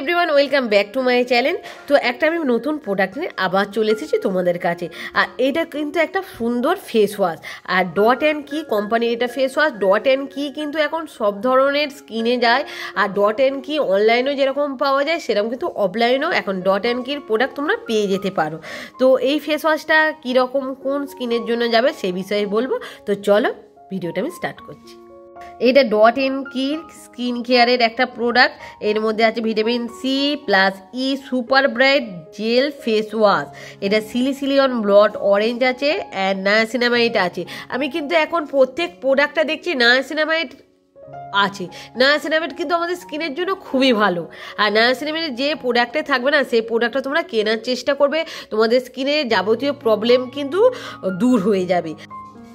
Everyone welcome back to my channel. তো একটা আমি নতুন প্রোডাক্ট নিয়ে আবার চলে এসেছি তোমাদের কাছে। আর এটা কিন্তু একটা সুন্দর ফেস ওয়াশ, আর ডট অ্যান্ড কি কোম্পানির এটা ফেস ওয়াশ। ডট অ্যান্ড কি কিন্তু এখন সব ধরনের স্কিনে যায়, আর ডট অ্যান্ড কি অনলাইনেও যেরকম পাওয়া যায় সেরকম কিন্তু অফলাইনেও এখন ডট অ্যান্ড কির প্রোডাক্ট তোমরা পেয়ে যেতে পারো। তো এই ফেস ওয়াশটা কীরকম কোন স্কিনের জন্য যাবে সেই বিষয়ে বলবো। তো চলো ভিডিওটা আমি স্টার্ট করছি। এটা ডট এন কির স্কিন কেয়ারের একটা প্রোডাক্ট। এর মধ্যে আছে vitamin C plus E super bright gel face wash. এটা সিলিসিলিয়ন ব্লড অরেঞ্জ আছে অ্যান্ড নায়াসিনামাইড আছে। আমি কিন্তু এখন প্রত্যেক প্রোডাক্টটা দেখছি নায়াসিনামাইড আছে। নায়াসিনামাইড কিন্তু আমাদের স্কিনের জন্য খুবই ভালো। আর নায়াসিনামাইডের যে প্রোডাক্টে থাকবে না সেই প্রোডাক্টটা তোমরা কেনার চেষ্টা করবে, তোমাদের স্কিনের যাবতীয় প্রবলেম কিন্তু দূর হয়ে যাবে।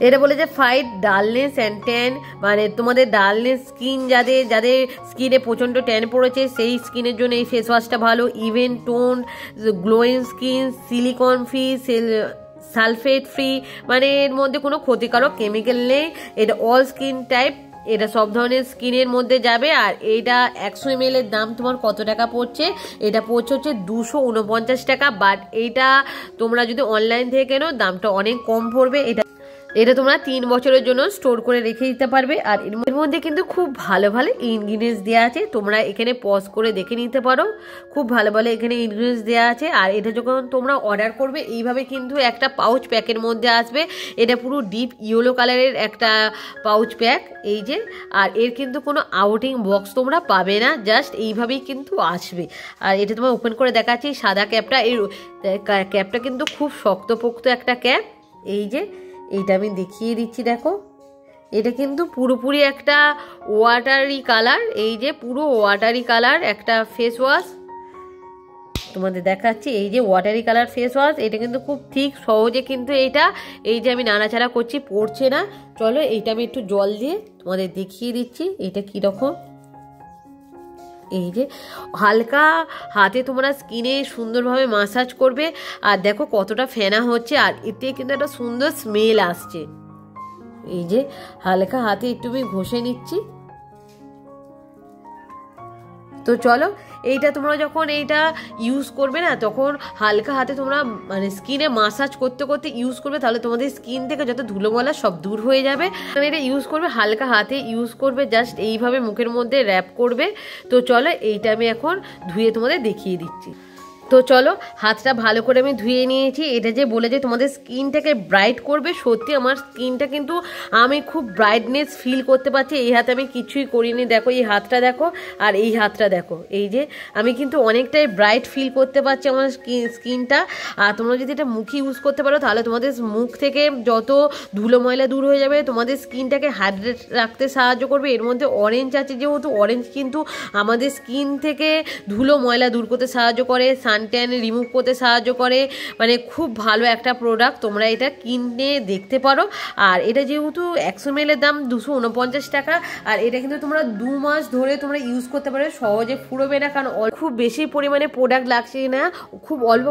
এটা বলে যে ফাইট ডালনেস অ্যান্ড ট্যান, মানে তোমাদের ডালনেস স্কিন যাদের স্কিনে প্রচণ্ড ট্যান পড়েছে সেই স্কিনের জন্য এই ফেস ওয়াশটা ভালো। Even tone glowing skin, silicone free, sulphate free, মানে এর মধ্যে কোনো ক্ষতিকারক কেমিক্যাল নেই। এটা অল স্কিন টাইপ, এটা সব ধরনের স্কিনের মধ্যে যাবে। আর এইটা 100 ml এর দাম তোমার কত টাকা পড়ছে? এটা পড়ছে হচ্ছে 249 টাকা। বাট এইটা তোমরা যদি অনলাইন থেকে কেনো দামটা অনেক কম পড়বে। এটা তোমরা 3 বছরের জন্য স্টোর করে রেখে দিতে পারবে। আর এর মধ্যে কিন্তু খুব ভালো ভালো ইনগ্রিডিয়েন্টস দেওয়া আছে, তোমরা এখানে পজ করে দেখে নিতে পারো। খুব ভালো ভালো এখানে ইনগ্রিডিয়েন্টস দেওয়া আছে। আর এটা যখন তোমরা অর্ডার করবে এইভাবে কিন্তু একটা পাউচ প্যাকের মধ্যে আসবে। এটা পুরো ডিপ ইয়েলো কালারের একটা পাউচ প্যাক, এই যে। আর এর কিন্তু কোনো আউটিং বক্স তোমরা পাবে না, জাস্ট এইভাবেই কিন্তু আসবে। আর এটা তোমার ওপেন করে দেখাচ্ছি সাদা ক্যাপটা। এই ক্যাপটা কিন্তু খুব শক্তপোক্ত একটা ক্যাপ, এই যে। এইটা আমি দেখিয়ে দিচ্ছি, দেখো এটা কিন্তু পুরোপুরি একটা ওয়াটারি কালার, এই যে পুরো ওয়াটারি কালার একটা ফেস ওয়াশ তোমাদের দেখাচ্ছি। এই যে ওয়াটারি কালার ফেস ওয়াশ, এটা কিন্তু খুব ঠিক সহজে কিন্তু এইটা, এই যে আমি নাড়াচাড়া করছি পড়ছে না। চলো এইটা আমি একটু জল দিয়ে তোমাদের দেখিয়ে দিচ্ছি এটা কীরকম। এই যে হালকা হাতে তোমরা স্কিনে সুন্দরভাবে মাসাজ করবে। আর দেখো কতটা ফেনা হচ্ছে, আর এতে কিন্তু একটা সুন্দর স্মেল আসছে। এই যে হালকা হাতে একটু আমি ঘষে নিচ্ছি। তো চলো এইটা তোমরা যখন এইটা ইউজ করবে না তখন হালকা হাতে তোমরা মানে স্কিনে মাসাজ করতে করতে ইউজ করবে, তাহলে তোমাদের স্কিন থেকে যত ধুলোমলা সব দূর হয়ে যাবে। এটা ইউজ করবে হালকা হাতে ইউজ করবে, জাস্ট এইভাবে মুখের মধ্যে র্যাপ করবে। তো চলো এইটা আমি এখন ধুয়ে তোমাদের দেখিয়ে দিচ্ছি। তো চলো হাতটা ভালো করে আমি ধুয়ে নিয়েছি। এটা যে বলে যে তোমাদের স্কিনটাকে ব্রাইট করবে, সত্যি আমার স্কিনটা কিন্তু আমি খুব ব্রাইটনেস ফিল করতে পারছি। এই হাতে আমি কিছুই করিনি, দেখো এই হাতটা দেখো আর এই হাতটা দেখো, এই যে আমি কিন্তু অনেকটাই ব্রাইট ফিল করতে পারছি আমার স্কিনটা। আর তোমরা যদি এটা মুখে ইউজ করতে পারো তাহলে তোমাদের মুখ থেকে যত ধুলো ময়লা দূর হয়ে যাবে, তোমাদের স্কিনটাকে হাইড্রেট রাখতে সাহায্য করবে। এর মধ্যে অরেঞ্জ আছে, যেহেতু অরেঞ্জ কিন্তু আমাদের স্কিন থেকে ধুলো ময়লা দূর করতে সাহায্য করে, সানট্যান রিমুভ করতে সাহায্য করে। মানে খুব ভালো একটা প্রোডাক্ট, তোমরা এটা কিনে দেখতে পারো। আর এটা যেহেতু 100 ml এর দাম 249 টাকা। আর এটা কিন্তু তোমরা 2 মাস ধরে তোমরা ইউজ করতে পারো, সহজে ফুরোবে না। কারণ খুব বেশি পরিমাণে প্রোডাক্ট লাগছে না, খুব অল্প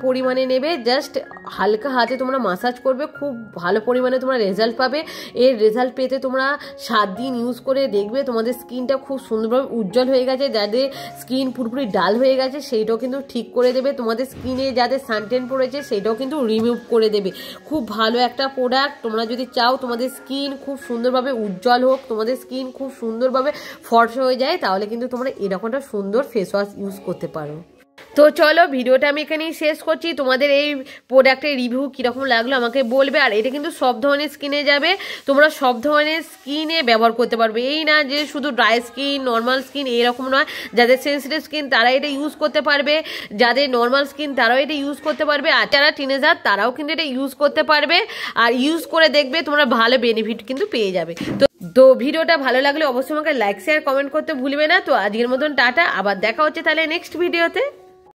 পরিমাণে নেবে, জাস্ট হালকা হাতে তোমরা মাসাজ করবে, খুব ভালো পরিমাণে তোমরা রেজাল্ট পাবে। এর রেজাল্ট পেতে তোমরা 7 দিন ইউজ করে দেখবে তোমাদের স্কিনটা খুব সুন্দরভাবে উজ্জ্বল হয়ে গেছে। যাদের স্কিন পুরোপুরি ডাল হয়ে গেছে সেইটাও কিন্তু ঠিক করে দেবে। তোমাদের স্কিনে যাদের সানটেন পড়েছে সেটাও কিন্তু রিমুভ করে দেবে। খুব ভালো একটা প্রোডাক্ট। তোমরা যদি চাও তোমাদের স্কিন খুব সুন্দরভাবে উজ্জ্বল হোক, তোমাদের স্কিন খুব সুন্দরভাবে ফর্সা হয়ে যায়, তাহলে কিন্তু তোমরা এরকমটা সুন্দর ফেস ওয়াশ ইউজ করতে পারো। তো চলো ভিডিওটা আমি এখানেই শেষ করছি। তোমাদের এই প্রোডাক্টের রিভিউ কীরকম লাগলো আমাকে বলবে। আর এটা কিন্তু সব ধরনের স্কিনে যাবে, তোমরা সব ধরনের স্কিনে ব্যবহার করতে পারবে। এই না যে শুধু ড্রাই স্কিন নর্মাল স্কিন এরকম নয়, যাদের সেন্সিটিভ স্কিন তারা এটা ইউজ করতে পারবে, যাদের নর্মাল স্কিন তারাও এটা ইউজ করতে পারবে, আর যারা টিনেজার তারাও কিন্তু এটা ইউজ করতে পারবে। আর ইউজ করে দেখবে তোমরা ভালো বেনিফিট কিন্তু পেয়ে যাবে। তো ভিডিওটা ভালো লাগলে অবশ্যই আমাকে লাইক শেয়ার কমেন্ট করতে ভুলবে না। তো আজকের মতন টাটা, আবার দেখা হচ্ছে তাহলে নেক্সট ভিডিওতে।